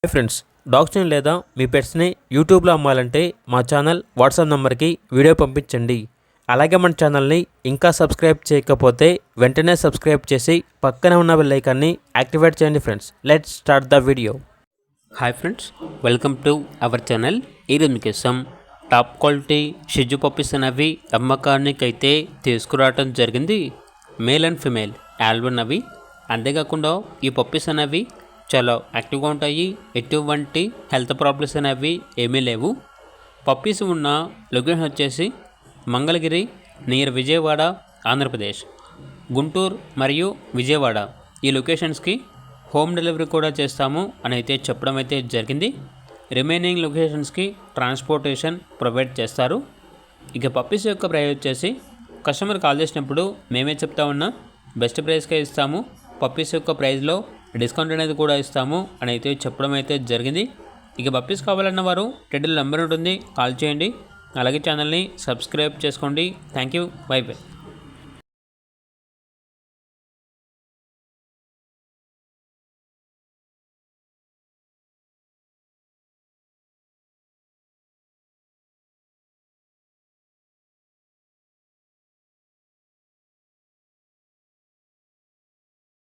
Hi friends, డాగ్స్ని లేదా మీ పెట్స్ని యూట్యూబ్లో అమ్మాలంటే మా ఛానల్ వాట్సాప్ నెంబర్కి వీడియో పంపించండి. అలాగే మన ఛానల్ని ఇంకా సబ్స్క్రైబ్ చేయకపోతే వెంటనే సబ్స్క్రైబ్ చేసి పక్కనే ఉన్న బెల్ ఐకాన్ని యాక్టివేట్ చేయండి. Friends, let's start the video. Hi friends, welcome to our channel. ఈరోజు మీకోసం టాప్ క్వాలిటీ షిజు పప్పీస్ అనేవి అమ్మకానికి అయితే తీసుకురావడం జరిగింది. మేల్ అండ్ ఫిమేల్ ఆల్బన్ అవి. అంతేకాకుండా ఈ పప్పీస్ అనేవి చాలా యాక్టివ్గా ఉంటాయి. ఎటువంటి హెల్త్ ప్రాబ్లమ్స్ అనేవి ఏమీ లేవు. పప్పీస్ ఉన్న లొకేషన్ వచ్చేసి మంగళగిరి నియర్ విజయవాడ, ఆంధ్రప్రదేశ్. గుంటూరు మరియు విజయవాడ ఈ లొకేషన్స్కి హోమ్ డెలివరీ కూడా చేస్తాము అని అయితే చెప్పడం అయితే జరిగింది. రిమైనింగ్ లొకేషన్స్కి ట్రాన్స్పోర్టేషన్ ప్రొవైడ్ చేస్తారు. ఇక పప్పీస్ యొక్క ప్రైస్ వచ్చేసి కస్టమర్ కాల్ చేసినప్పుడు మేమే చెప్తా ఉన్నా బెస్ట్ ప్రైస్కే ఇస్తాము. పప్పీస్ యొక్క ప్రైస్లో డిస్కౌంట్ అనేది కూడా ఇస్తాము అని అయితే చెప్పడం అయితే జరిగింది. ఇక పప్పీస్ కావాలన్న వారు టైటిల్ నెంబర్ ఉంటుంది, కాల్ చేయండి. అలాగే ఛానల్ని సబ్స్క్రైబ్ చేసుకోండి. Thank you, by by.